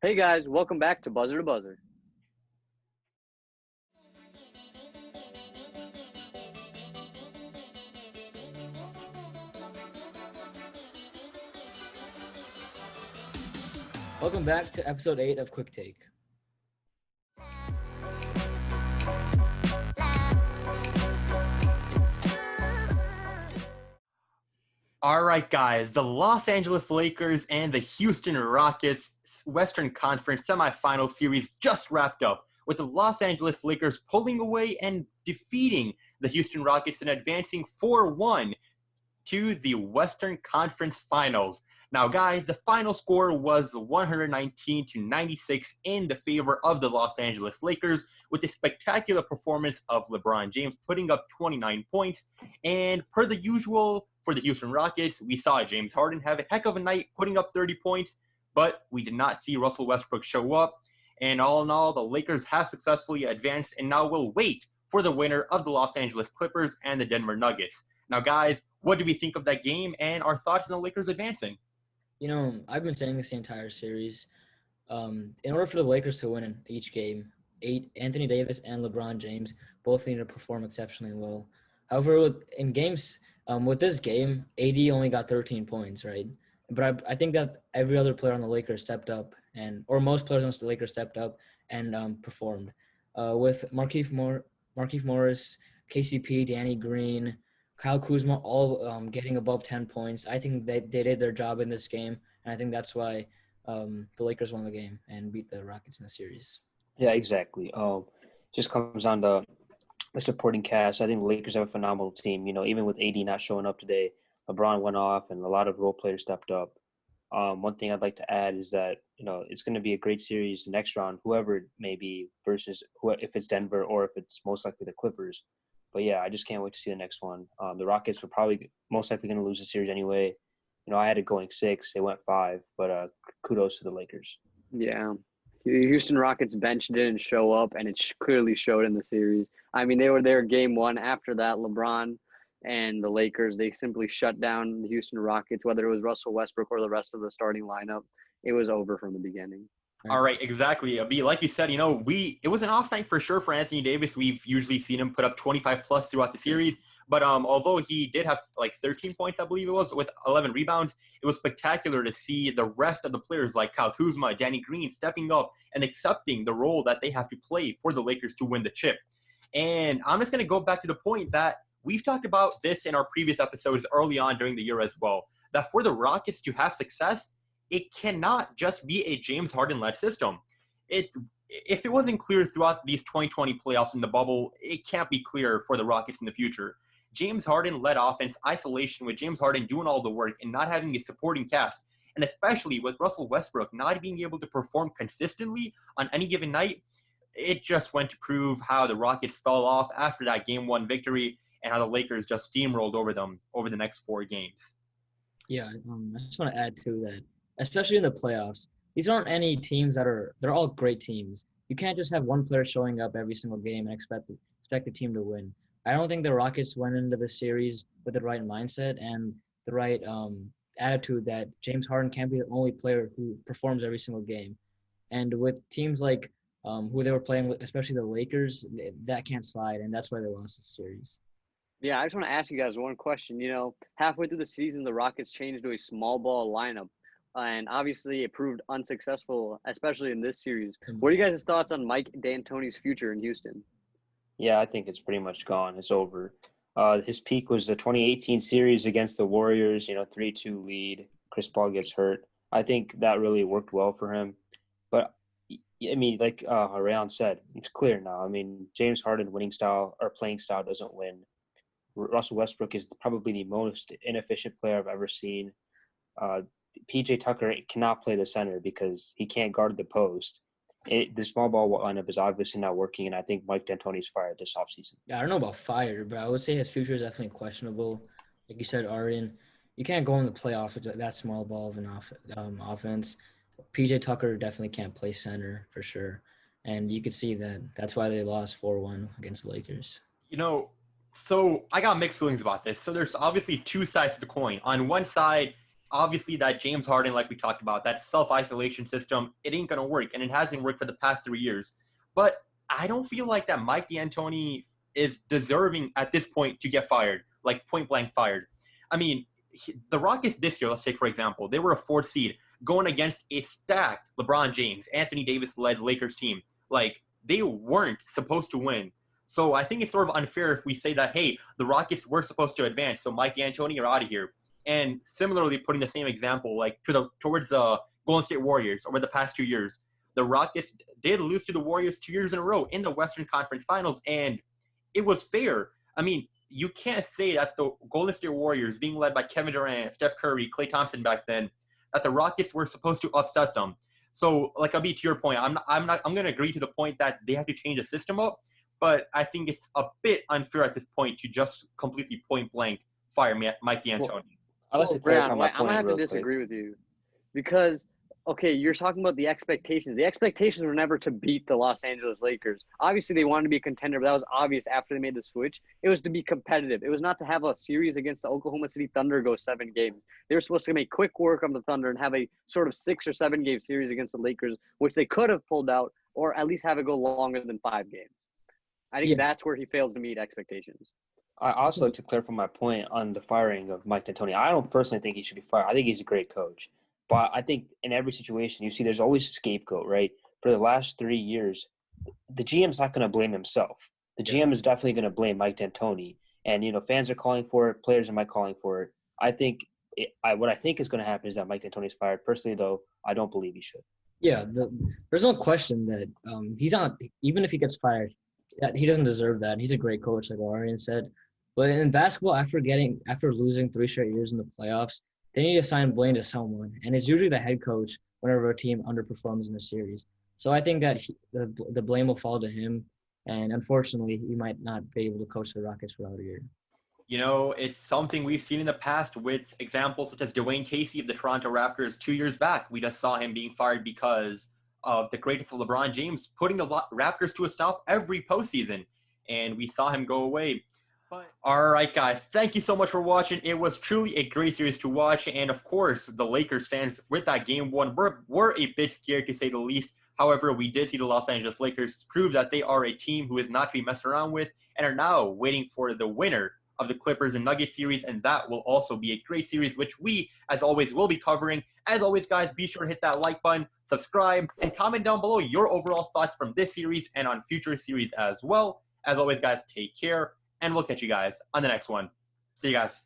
Hey guys, welcome back to Buzzer to Buzzer. Welcome back to episode 8 of Quick Take. All right, guys, the Los Angeles Lakers and the Houston Rockets Western Conference semifinal series just wrapped up, with the Los Angeles Lakers pulling away and defeating the Houston Rockets and advancing 4-1 to the Western Conference Finals. Now, guys, the final score was 119-96 in the favor of the Los Angeles Lakers, with a spectacular performance of LeBron James putting up 29 points. And per the usual for the Houston Rockets, we saw James Harden have a heck of a night putting up 30 points, but we did not see Russell Westbrook show up. And all in all, the Lakers have successfully advanced and now will wait for the winner of the Los Angeles Clippers and the Denver Nuggets. Now, guys, what do we think of that game and our thoughts on the Lakers advancing? You know, I've been saying this the entire series. In order for the Lakers to win in each game, Anthony Davis and LeBron James both need to perform exceptionally well. However, with this game, AD only got 13 points, right? But I think that every other player on the Lakers stepped up, or most players on the Lakers stepped up and performed. With Markieff Morris, KCP, Danny Green, Kyle Kuzma all getting above 10 points. I think they did their job in this game, and I think that's why the Lakers won the game and beat the Rockets in the series. Yeah, exactly. Just comes down to the supporting cast. I think the Lakers have a phenomenal team. You know, even with AD not showing up today, LeBron went off, and a lot of role players stepped up. One thing I'd like to add is that it's going to be a great series the next round, whoever it may be, versus if it's Denver or if it's most likely the Clippers. But yeah, I just can't wait to see the next one. The Rockets were probably most likely going to lose the series anyway. I had it going 6, they went 5, but kudos to the Lakers. Yeah, Houston Rockets bench didn't show up, and it clearly showed in the series. I mean, they were there game one. After that, LeBron and the Lakers, they simply shut down the Houston Rockets, whether it was Russell Westbrook or the rest of the starting lineup. It was over from the beginning. All right, exactly. Like you said, it was an off night for sure for Anthony Davis. We've usually seen him put up 25 plus throughout the series. But although he did have like 13 points, I believe it was, with 11 rebounds, it was spectacular to see the rest of the players like Kyle Kuzma, Danny Green stepping up and accepting the role that they have to play for the Lakers to win the chip. And I'm just going to go back to the point that we've talked about this in our previous episodes early on during the year as well, that for the Rockets to have success, it cannot just be a James Harden-led system. If it wasn't clear throughout these 2020 playoffs in the bubble, it can't be clear for the Rockets in the future. James Harden-led offense, isolation with James Harden doing all the work and not having a supporting cast, and especially with Russell Westbrook not being able to perform consistently on any given night, it just went to prove how the Rockets fell off after that Game 1 victory and how the Lakers just steamrolled over them over the next 4 games. Yeah, I just want to add to that, especially in the playoffs. These aren't any teams they're all great teams. You can't just have one player showing up every single game and expect the team to win. I don't think the Rockets went into the series with the right mindset and the right attitude that James Harden can't be the only player who performs every single game. And with teams like who they were playing with, especially the Lakers, that can't slide, and that's why they lost the series. Yeah, I just want to ask you guys one question. Halfway through the season, the Rockets changed to a small ball lineup, and obviously it proved unsuccessful, especially in this series. What are you guys' thoughts on Mike D'Antoni's future in Houston? Yeah, I think it's pretty much gone. It's over. His peak was the 2018 series against the Warriors, 3-2 lead. Chris Paul gets hurt. I think that really worked well for him. But, I mean, like Rayan said, it's clear now. I mean, James Harden winning style or playing style doesn't win. Russell Westbrook is probably the most inefficient player I've ever seen. PJ Tucker cannot play the center because he can't guard the post. The small ball lineup is obviously not working, and I think Mike D'Antoni's fired this offseason. Yeah, I don't know about fired, but I would say his future is definitely questionable. Like you said, Arden, you can't go in the playoffs with that small ball of an offense. PJ Tucker definitely can't play center for sure, and you could see that. That's why they lost 4-1 against the Lakers. So I got mixed feelings about this. So there's obviously two sides to the coin. On one side, obviously that James Harden, like we talked about, that self-isolation system, it ain't going to work. And it hasn't worked for the past 3 years. But I don't feel like that Mike D'Antoni is deserving at this point to get fired, like point blank fired. I mean, the Rockets this year, let's take for example, they were a 4th seed going against a stacked LeBron James, Anthony Davis-led Lakers team. Like, they weren't supposed to win. So I think it's sort of unfair if we say that, hey, the Rockets were supposed to advance, so Mike D'Antoni, you're out of here. And similarly, putting the same example, like towards the Golden State Warriors over the past 2 years, the Rockets did lose to the Warriors 2 years in a row in the Western Conference Finals, and it was fair. I mean, you can't say that the Golden State Warriors, being led by Kevin Durant, Steph Curry, Klay Thompson back then, that the Rockets were supposed to upset them. So, like, I'll be to your point. I'm going to agree to the point that they have to change the system up, but I think it's a bit unfair at this point to just completely point blank fire Mike D'Antoni. Well, I'd like to Brian, clarify my I'm point gonna have to real quick. disagree with you because okay, you're talking about the expectations. The expectations were never to beat the Los Angeles Lakers. Obviously, they wanted to be a contender, but that was obvious after they made the switch. It was to be competitive. It was not to have a series against the Oklahoma City Thunder go 7 games. They were supposed to make quick work of the Thunder and have a sort of 6 or 7 game series against the Lakers, which they could have pulled out, or at least have it go longer than 5 games. I think that's where he fails to meet expectations. I also like to clarify my point on the firing of Mike D'Antoni. I don't personally think he should be fired. I think he's a great coach. But I think in every situation, you see there's always a scapegoat, right? For the last 3 years, the GM's not going to blame himself. The GM is definitely going to blame Mike D'Antoni. And, fans are calling for it. Players are calling for it. I think what I think is going to happen is that Mike D'Antoni is fired. Personally, though, I don't believe he should. Yeah, there's no question that he's not – even if he gets fired, he doesn't deserve that. He's a great coach, like Arian said. But in basketball, after losing 3 straight years in the playoffs, they need to assign blame to someone, and it's usually the head coach whenever a team underperforms in a series. So I think that the blame will fall to him, and unfortunately, he might not be able to coach the Rockets for another year. It's something we've seen in the past with examples such as Dwayne Casey of the Toronto Raptors 2 years back. We just saw him being fired because of the greatness of LeBron James putting the Raptors to a stop every postseason, and we saw him go away. But all right, guys, thank you so much for watching. It was truly a great series to watch. And, of course, the Lakers fans with that game one were a bit scared, to say the least. However, we did see the Los Angeles Lakers prove that they are a team who is not to be messed around with and are now waiting for the winner of the Clippers and Nuggets series. And that will also be a great series, which we, as always, will be covering. As always, guys, be sure to hit that like button, subscribe, and comment down below your overall thoughts from this series and on future series as well. As always, guys, take care. And we'll catch you guys on the next one. See you guys.